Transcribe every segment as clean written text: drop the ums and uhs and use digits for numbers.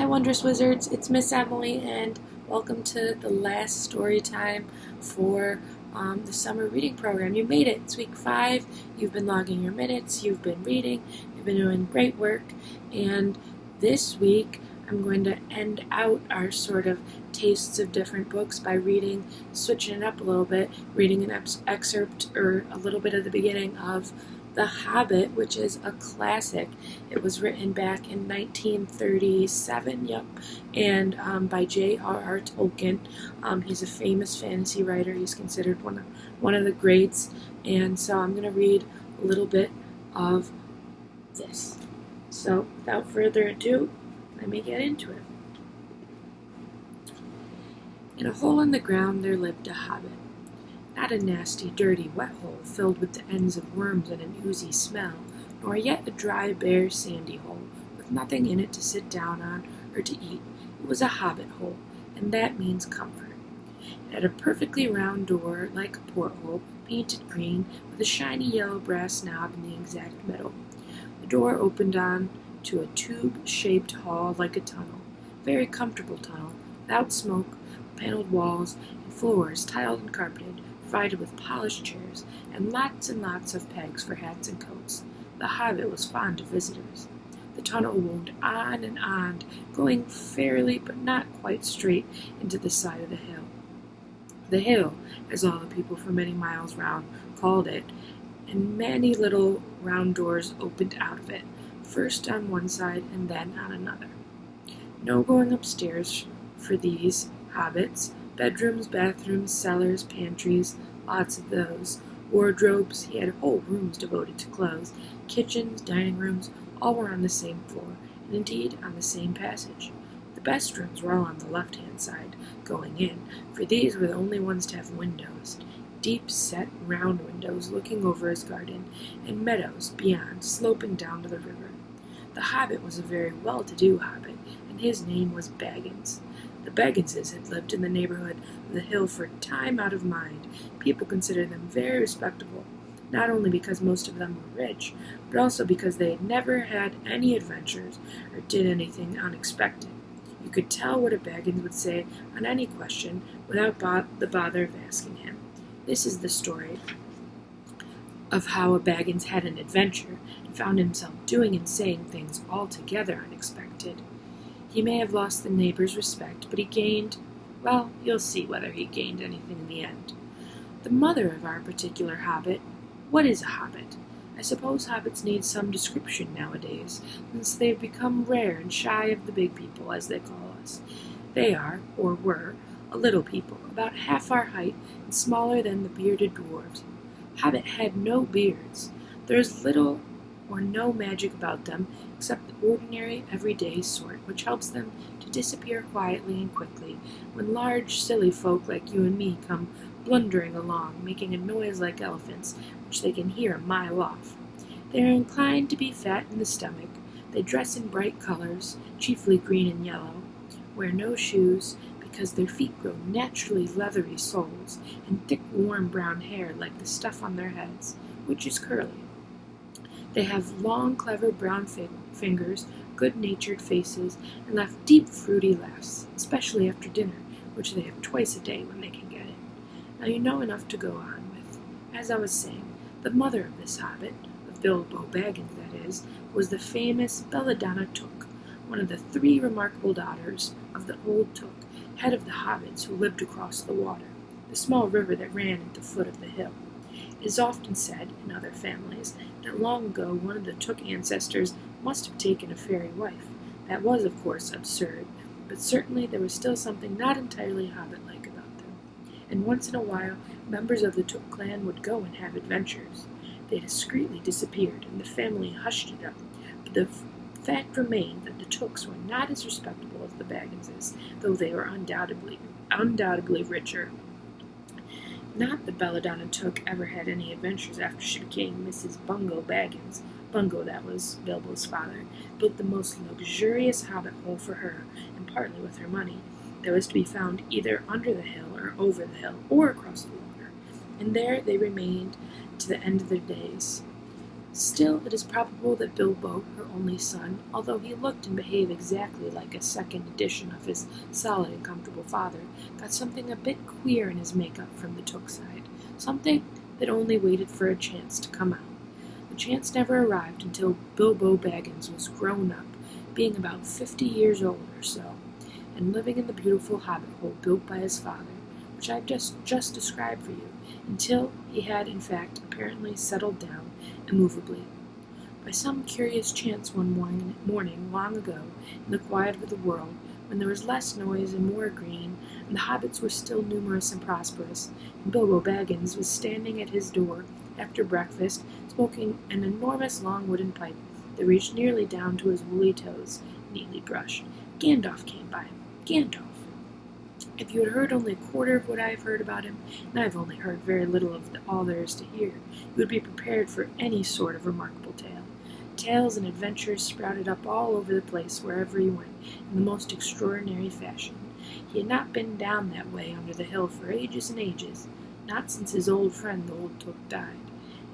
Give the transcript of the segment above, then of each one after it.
Wondrous Wizards, it's Miss Emily, and welcome to the last story time for the summer reading program. You made it. It's week 5. You've been logging your minutes. You've been reading. You've been doing great work. And this week, I'm going to end out our sort of tastes of different books by switching it up a little bit, reading an excerpt or a little bit of the beginning of The Hobbit, which is a classic. It was written back in 1937, and by J.R.R. Tolkien. He's a famous fantasy writer. He's considered one of the greats, and so I'm going to read a little bit of this. So, without further ado, let me get into it. In a hole in the ground there lived a hobbit. Not a nasty, dirty, wet hole filled with the ends of worms and an oozy smell, nor yet a dry, bare, sandy hole, with nothing in it to sit down on or to eat. It was a hobbit hole, and that means comfort. It had a perfectly round door, like a porthole, painted green, with a shiny yellow brass knob in the exact middle. The door opened on to a tube-shaped hall like a tunnel, a very comfortable tunnel, without smoke, paneled walls, and floors tiled and carpeted, provided with polished chairs, and lots of pegs for hats and coats. The hobbit was fond of visitors. The tunnel wound on and on, going fairly but not quite straight into the side of the hill. The hill, as all the people for many miles round called it, and many little round doors opened out of it, first on one side and then on another. No going upstairs for these hobbits. Bedrooms, bathrooms, cellars, pantries, lots of those. Wardrobes, he had whole rooms devoted to clothes. Kitchens, dining rooms, all were on the same floor, and indeed on the same passage. The best rooms were all on the left-hand side, going in, for these were the only ones to have windows, deep-set round windows looking over his garden, and meadows beyond, sloping down to the river. The hobbit was a very well-to-do hobbit, and his name was Baggins. The Bagginses had lived in the neighborhood of the hill for time out of mind. People considered them very respectable, not only because most of them were rich, but also because they had never had any adventures or did anything unexpected. You could tell what a Baggins would say on any question without the bother of asking him. This is the story of how a Baggins had an adventure and found himself doing and saying things altogether unexpected. He may have lost the neighbors' respect, but he gained, well, you'll see whether he gained anything in the end. The mother of our particular hobbit. What is a hobbit? I suppose hobbits need some description nowadays, since they've become rare and shy of the big people, as they call us. They are, or were, a little people, about half our height and smaller than the bearded dwarves. Hobbit had no beards. There is little or no magic about them, except the ordinary, everyday sort, which helps them to disappear quietly and quickly when large, silly folk like you and me come blundering along, making a noise like elephants, which they can hear a mile off. They are inclined to be fat in the stomach. They dress in bright colors, chiefly green and yellow, wear no shoes, because their feet grow naturally leathery soles, and thick, warm brown hair like the stuff on their heads, which is curly. They have long, clever brown fingers, good-natured faces, and laugh deep, fruity laughs, especially after dinner, which they have twice a day when they can get it. Now you know enough to go on with. As I was saying, the mother of this hobbit, of Bilbo Baggins that is, was the famous Belladonna Took, one of the 3 remarkable daughters of the old Took, head of the hobbits who lived across the water, the small river that ran at the foot of the hill. It is often said, in other families, that long ago one of the Took ancestors must have taken a fairy wife. That was, of course, absurd, but certainly there was still something not entirely hobbit-like about them. And once in a while, members of the Took clan would go and have adventures. They discreetly disappeared, and the family hushed it up, but the fact remained that the Tooks were not as respectable as the Bagginses, though they were undoubtedly richer. Not that Belladonna Took ever had any adventures after she became Mrs. Bungo Baggins. Bungo, that was Bilbo's father, built the most luxurious hobbit hole for her, and partly with her money, that was to be found either under the hill or over the hill or across the water, and there they remained to the end of their days. Still, it is probable that Bilbo, her only son, although he looked and behaved exactly like a second edition of his solid and comfortable father, got something a bit queer in his make-up from the Took side, something that only waited for a chance to come out. The chance never arrived until Bilbo Baggins was grown up, being about 50 years old or so, and living in the beautiful hobbit hole built by his father, which I've just described for you, until he had in fact apparently settled down immovably. By some curious chance one morning long ago, in the quiet of the world, when there was less noise and more green, and the hobbits were still numerous and prosperous, and Bilbo Baggins was standing at his door after breakfast, smoking an enormous long wooden pipe that reached nearly down to his woolly toes, neatly brushed, Gandalf came by. Gandalf. If you had heard only a quarter of what I have heard about him, and I have only heard very little of all there is to hear, you would be prepared for any sort of remarkable tale. Tales and adventures sprouted up all over the place wherever he went, in the most extraordinary fashion. He had not been down that way under the hill for ages and ages, not since his old friend the old Took died.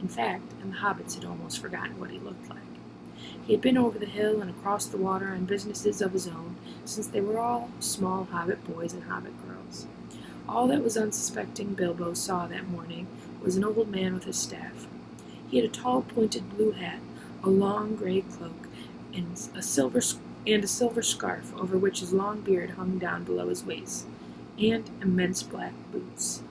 In fact, and the hobbits had almost forgotten what he looked like. He had been over the hill and across the water on businesses of his own since they were all small hobbit boys and hobbit girls. All that was unsuspecting Bilbo saw that morning was an old man with a staff. He had a tall pointed blue hat, a long gray cloak, and a silver scarf over which his long beard hung down below his waist, and immense black boots.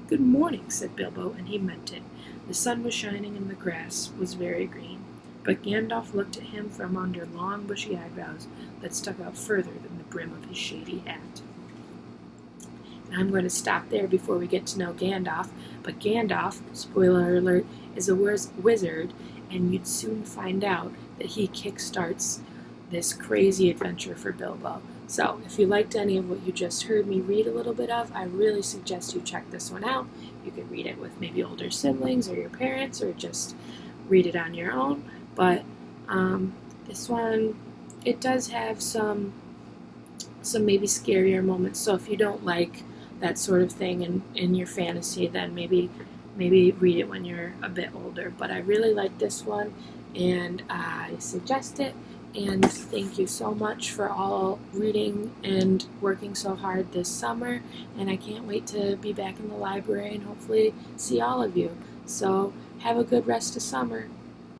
"Good morning," said Bilbo, and he meant it. The sun was shining and the grass was very green. But Gandalf looked at him from under long bushy eyebrows that stuck out further than the brim of his shady hat. And I'm going to stop there before we get to know Gandalf, but Gandalf, spoiler alert, is a wizard, and you'd soon find out that he kickstarts this crazy adventure for Bilbo. So, if you liked any of what you just heard me read a little bit of, I really suggest you check this one out. You could read it with maybe older siblings or your parents, or just read it on your own. But this one, it does have some maybe scarier moments. So if you don't like that sort of thing in your fantasy, then maybe read it when you're a bit older. But I really like this one, and I suggest it. And thank you so much for all reading and working so hard this summer. And I can't wait to be back in the library and hopefully see all of you. So have a good rest of summer.